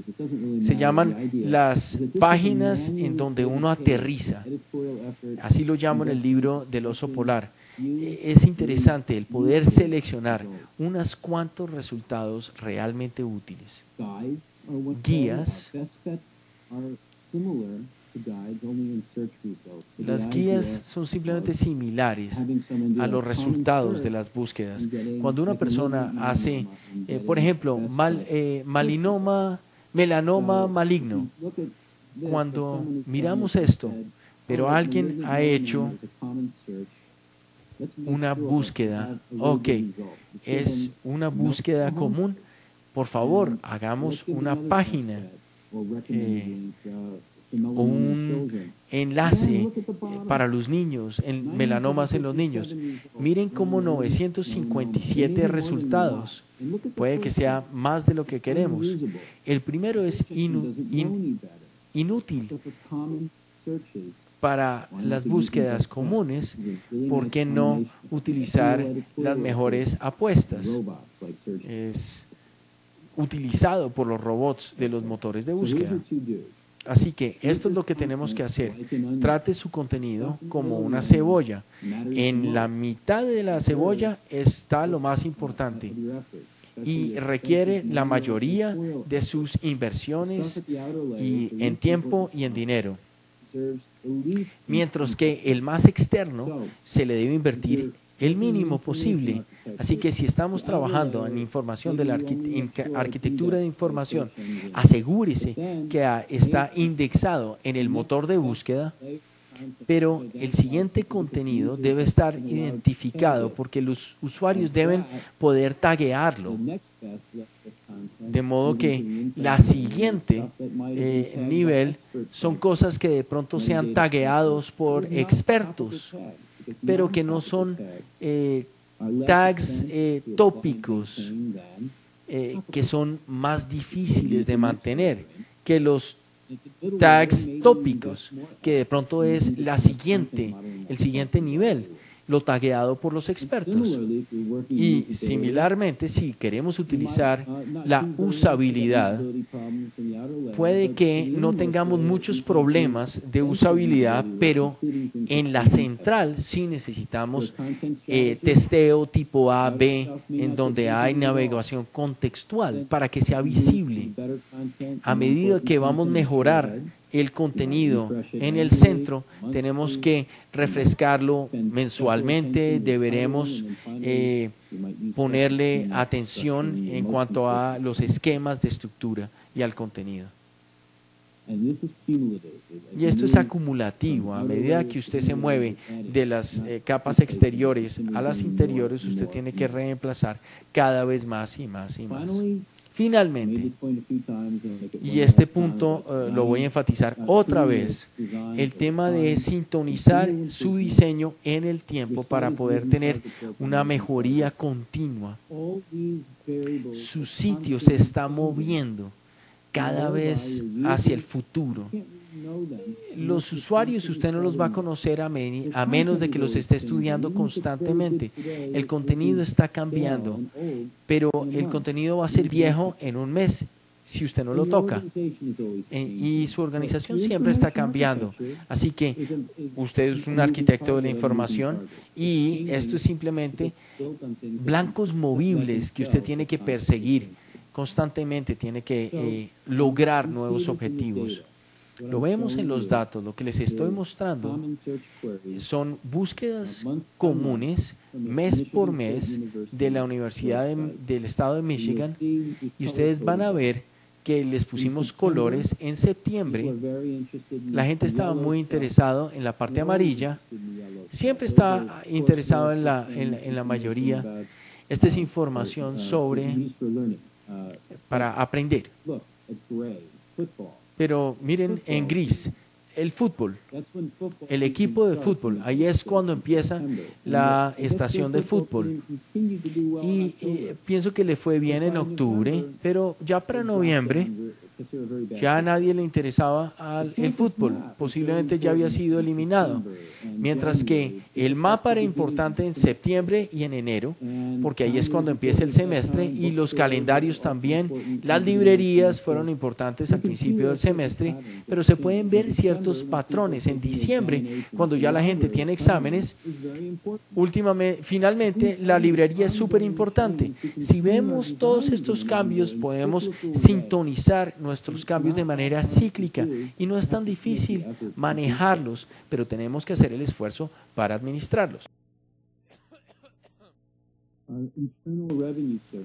se llaman las páginas en donde uno aterriza. Así lo llamo en el libro del oso polar. Es interesante el poder seleccionar unos cuantos resultados realmente útiles. Guías. Las guías son simplemente similares a los resultados de las búsquedas. Cuando una persona hace, por ejemplo, melanoma maligno, cuando miramos esto, pero alguien ha hecho una búsqueda, ok, es una búsqueda común, por favor, hagamos una página o un enlace para los niños, en melanomas en los niños. Miren cómo 957 resultados. Puede que sea más de lo que queremos. El primero es inútil para las búsquedas comunes. ¿Por qué no utilizar las mejores apuestas? Es utilizado por los robots de los motores de búsqueda. Así que esto es lo que tenemos que hacer. Trate su contenido como una cebolla. En la mitad de la cebolla está lo más importante y requiere la mayoría de sus inversiones y en tiempo y en dinero. Mientras que el más externo se le debe invertir el mínimo posible Así que si estamos trabajando en información de la arquitectura de información, asegúrese que está indexado en el motor de búsqueda, pero el siguiente contenido debe estar identificado porque los usuarios deben poder taguearlo. De modo que la siguiente nivel son cosas que de pronto sean tagueados por expertos, pero que no son tags tópicos que son más difíciles de mantener que los tags tópicos, que de pronto es el siguiente nivel, lo tagueado por los expertos. Y similarmente, si queremos utilizar la usabilidad, puede que no tengamos muchos problemas de usabilidad, pero en la central sí necesitamos testeo tipo A, B, en donde hay navegación contextual para que sea visible. A medida que vamos a mejorar el contenido en el centro, tenemos que refrescarlo mensualmente, deberemos ponerle atención en cuanto a los esquemas de estructura y al contenido. Y esto es acumulativo. A medida que usted se mueve de las capas exteriores a las interiores, usted tiene que reemplazar cada vez más y más y más. Finalmente, y este punto lo voy a enfatizar otra vez, el tema de sintonizar su diseño en el tiempo para poder tener una mejoría continua. Su sitio se está moviendo cada vez hacia el futuro. Los usuarios usted no los va a conocer a menos de que los esté estudiando constantemente. El contenido está cambiando, pero el contenido va a ser viejo en un mes si usted no lo toca. Y su organización siempre está cambiando. Así que usted es un arquitecto de la información y esto es simplemente blancos movibles que usted tiene que perseguir constantemente, tiene que lograr nuevos objetivos. Lo vemos en los datos. Lo que les estoy mostrando son búsquedas comunes mes por mes de la Universidad del Estado de Michigan, y ustedes van a ver que les pusimos colores. En septiembre la gente estaba muy interesado en la parte amarilla, siempre está interesado en la mayoría. Esta es información para aprender. Pero miren en gris, el fútbol, el equipo de fútbol, ahí es cuando empieza la estación de fútbol. Y pienso que le fue bien en octubre, pero ya para noviembre ya a nadie le interesaba el fútbol, posiblemente ya había sido eliminado. Mientras que el mapa era importante en septiembre y en enero, porque ahí es cuando empieza el semestre, y los calendarios también. Las librerías fueron importantes al principio del semestre, pero se pueden ver ciertos patrones. En diciembre, cuando ya la gente tiene exámenes, finalmente la librería es súper importante. Si vemos todos estos cambios, podemos sintonizar nuestros cambios de manera cíclica, y no es tan difícil manejarlos, pero tenemos que hacer el esfuerzo para administrarlos.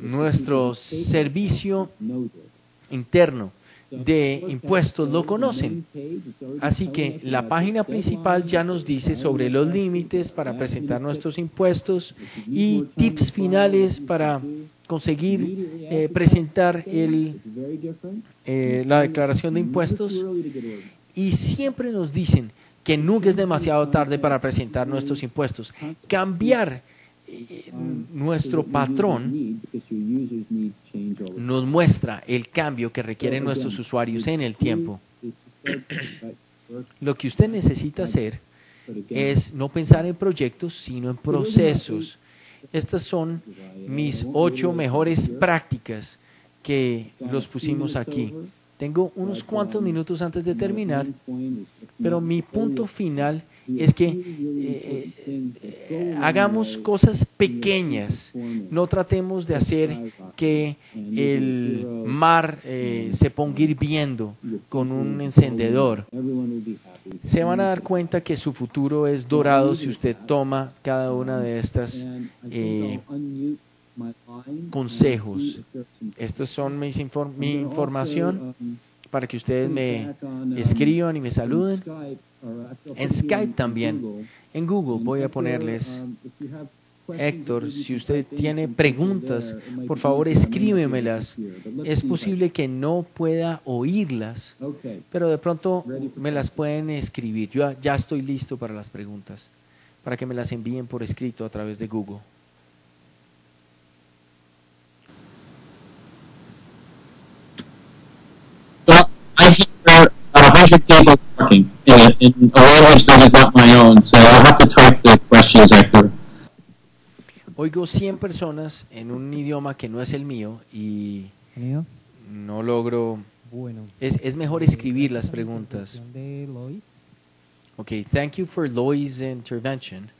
Nuestro servicio interno de impuestos lo conocen, así que la página principal ya nos dice sobre los límites para presentar nuestros impuestos y tips finales para conseguir presentar la declaración de impuestos. Y siempre nos dicen que nunca es demasiado tarde para presentar nuestros impuestos. Cambiar nuestro patrón nos muestra el cambio que requieren nuestros usuarios en el tiempo. Lo que usted necesita hacer es no pensar en proyectos, sino en procesos. Estas son mis 8 mejores prácticas que los pusimos aquí. Tengo unos cuantos minutos antes de terminar, pero mi punto final es que hagamos cosas pequeñas. No tratemos de hacer que el mar se ponga hirviendo con un encendedor. se van a dar cuenta que su futuro es dorado si usted toma cada una de estas consejos. Estos son mi información para que ustedes me escriban y me saluden. En Skype también, en Google voy a ponerles, Héctor, si usted tiene preguntas, por favor escríbemelas. Es posible que no pueda oírlas, pero de pronto me las pueden escribir. Yo ya estoy listo para las preguntas, para que me las envíen por escrito a través de Google. I hear 100 people talking in a language that is not my own, so I'll have to type the questions, Hector. Oigo 100 personas en un idioma que no es el mío y no logro. Bueno, Es mejor escribir las preguntas. De Lois. Okay, thank you for Lois' intervention.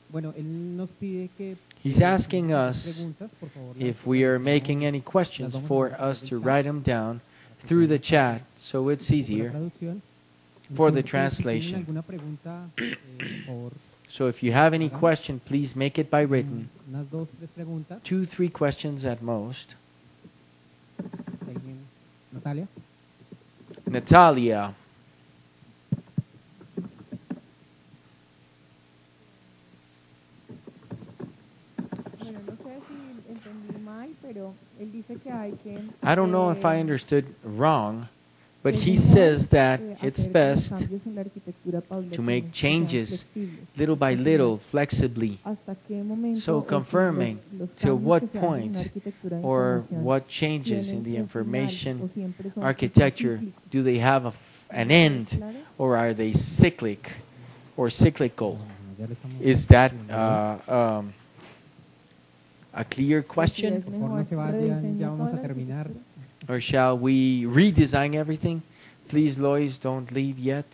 Bueno, él nos pide que He's asking us preguntas, por favor, if we are making any questions for us to write them down through the chat so it's por la easier. traducción. for the Entonces, si tienen translation. alguna pregunta, por favor, So if you have any question, please make it by written. unas 2, 3 preguntas. 2, 3 questions at most. ¿Alguien? Natalia. Natalia. Bueno, no sé si entendí mal, pero él dice que hay que... I don't know if I understood wrong, but es he mejor, says that hacer it's los best cambios en la arquitectura to paulatina, make que sean changes flexibles. little by little, flexibly. ¿Hasta qué momento So o si confirming los till cambios what que se hacen en point la arquitectura de or información what changes in tienen the un final o information siempre son architecture, cíclicos? do they have an end Claro. or are they cyclic or cyclical? Ya le estamos Is that respondiendo. a clear Si question? es Por favor, no mejor se vayan, rediseñar ya vamos toda a la terminar. arquitectura. Or shall we redesign everything? Please, Lois, don't leave yet.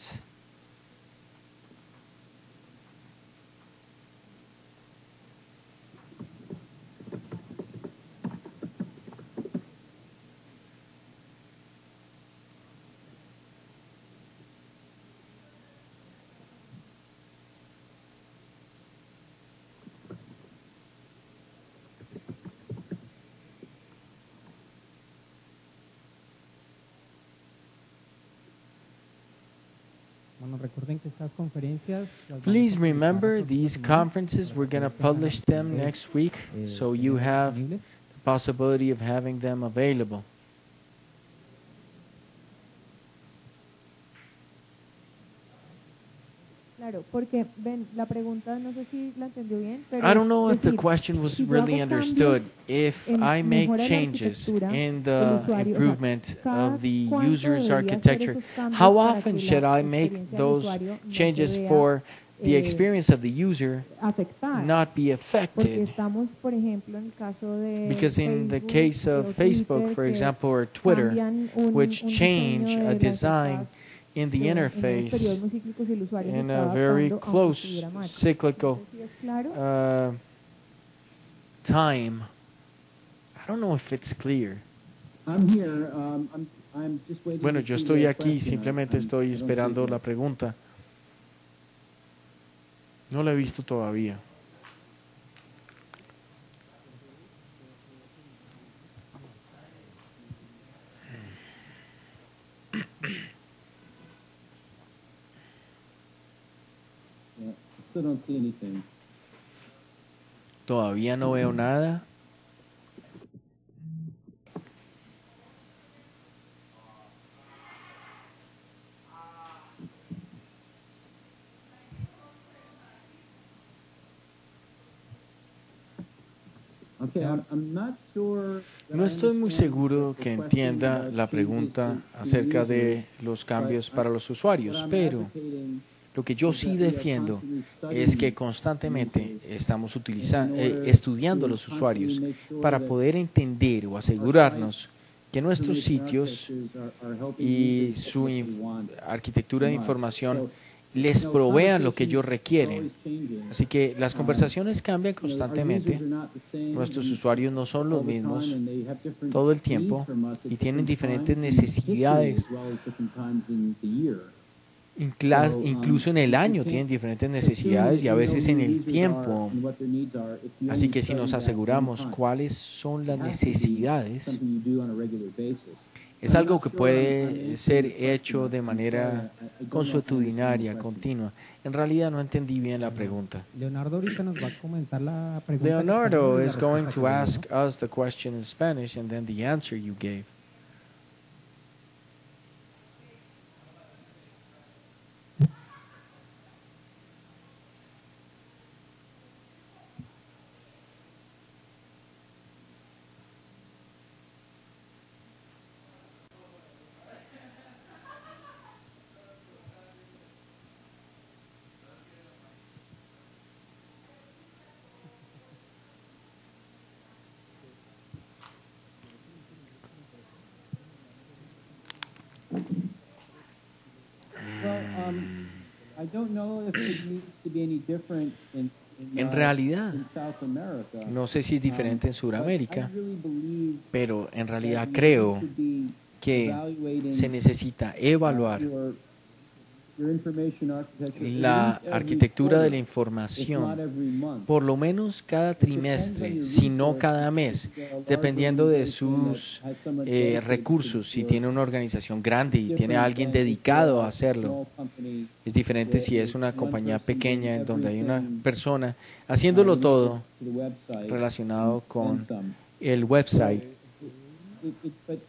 Bueno, recuerden que estas conferencias las vamos Please a publicar remember la próxima these semana conferences, para we're que going to ustedes tengan la publish them posibilidad next week, de so you tenerlas have disponibles. the possibility of having them available. Claro, porque ven, la pregunta no sé si la entendió bien, pero I don't know es if the decir, question was si yo really hago understood. cambios If en I make mejorar la changes arquitectura in del the usuario, o sea, improvement cada of the cuánto user's debería hacer architecture, esos cambios how para often que should la I make experiencia del those usuario no se changes vea, for the eh, experience of the user afectada? not be Porque affected? estamos, por ejemplo, en el caso de Because in the Facebook, case of o Facebook, Twitter, for que example, or Twitter, cambian which un change diseño a de la design interfaz in the en unos interface periodos muy cíclicos y el usuario se in está a very adaptando, aunque close estuviera mal. cyclical No sé si es claro. time. I don't know if it's clear. I'm here. I'm just waiting Bueno, to yo see estoy the aquí, question. simplemente estoy I don't esperando see la it. pregunta. No la he visto todavía. Yeah, I still don't see anything. Todavía no veo nada. Okay, I'm not sure that No I estoy muy understand seguro the que question entienda about la changes pregunta to acerca de users, los cambios but para los usuarios, what I'm pero advocating lo que yo is sí that we are defiendo constantly es que studying constantemente users estamos in order estudiando a to los usuarios constantly make sure para that poder entender o asegurarnos que nuestros information sitios architectures are helping y users get su what they want arquitectura de from us. información So, les you know, provean lo que ellos conversations are requieren. always changing. Así que las conversaciones cambian You know, our constantemente. users are not the same Nuestros and usuarios no son los all the mismos time, and they have different todo el needs tiempo from us at y tienen different diferentes times in history necesidades as well as different times in the year. Incluso en el año tienen diferentes necesidades y a veces en el tiempo. Así que si nos aseguramos cuáles son las necesidades, es algo que puede ser hecho de manera consuetudinaria, continua. En realidad no entendí bien la pregunta. Leonardo ahorita nos va a comentar la pregunta. Leonardo is going to ask us the question in Spanish and then the answer you gave. I don't know if it needs to be any different En realidad, in South America. no sé si es diferente en But I Sudamérica, really believe pero en that realidad we creo need to be que evaluating, se necesita evaluar your information architecture at la least every arquitectura de la quarter, if not información every month. por lo menos cada trimestre, si no cada mes, dependiendo de sus recursos. Si tiene una organización grande y tiene a alguien dedicado a hacerlo, es diferente si es una compañía pequeña en donde hay una persona haciéndolo todo relacionado con el website. But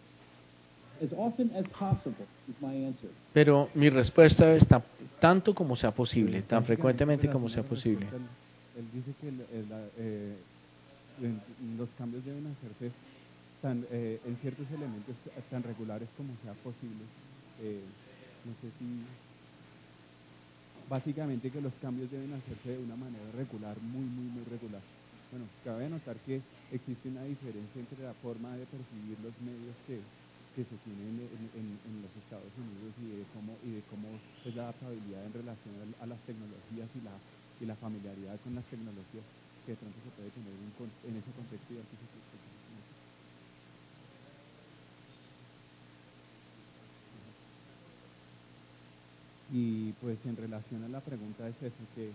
as often as possible is my answer. Pero mi respuesta es tanto como sea posible, tan frecuentemente como sea posible. Él dice que los cambios deben hacerse en ciertos elementos tan regulares como sea posible. No sé si básicamente que los cambios deben hacerse de una manera regular, muy regular. Bueno, cabe notar que existe una diferencia entre la forma de percibir los medios que se tienen en los Estados Unidos y de cómo es la adaptabilidad en relación a las tecnologías y la familiaridad con las tecnologías que de pronto se puede tener en ese contexto de arquitectura. Y pues en relación a la pregunta es eso, que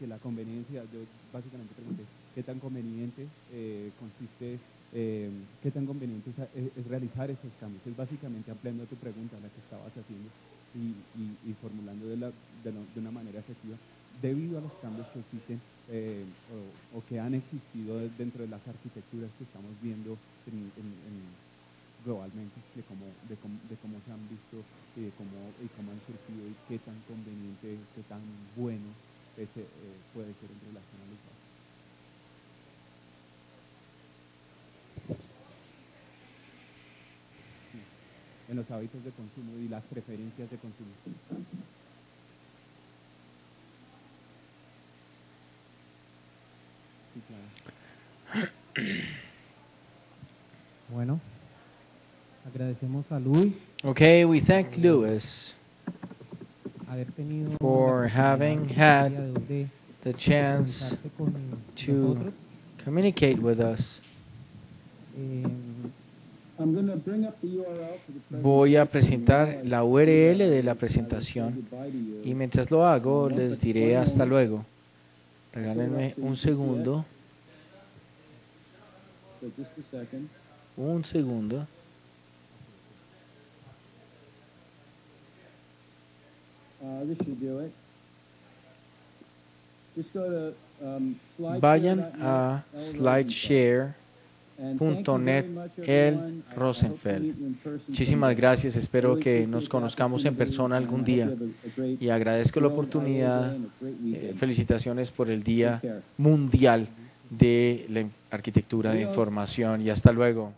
la conveniencia, yo básicamente pregunté, ¿qué tan conveniente consiste, qué tan conveniente es realizar esos cambios? Es básicamente ampliando tu pregunta, la que estabas haciendo, y formulando de una manera efectiva, debido a los cambios que existen o que han existido dentro de las arquitecturas que estamos viendo globalmente, de cómo se han visto y cómo han surgido y qué tan conveniente, qué tan bueno puede ser en relación a los datos. En los hábitos de consumo y las preferencias de consumo. Sí, claro. Bueno, agradecemos a Luis Okay, we thank Louis haber tenido for la having oportunidad had el día de hoy de the chance comunicarse con to nosotros. communicate with us. Eh, I'm going to bring up the URL for the Voy a presentation presentar now. la URL de la presentación y mientras lo hago les diré hasta luego. Regálenme un segundo, So just a second. un segundo. This should do it. Just go to Vayan slideshare.net, a L. slideshare.net And thank you very much, El everyone. I hope to Rosenfeld. meet you in person Muchísimas someday. gracias, espero Really que appreciate nos the conozcamos en opportunity, persona and I algún hope día you have a great y agradezco la World oportunidad. IAA and a great weekend. Felicitaciones por el Día Take care. Mundial de la Arquitectura de Información y hasta luego.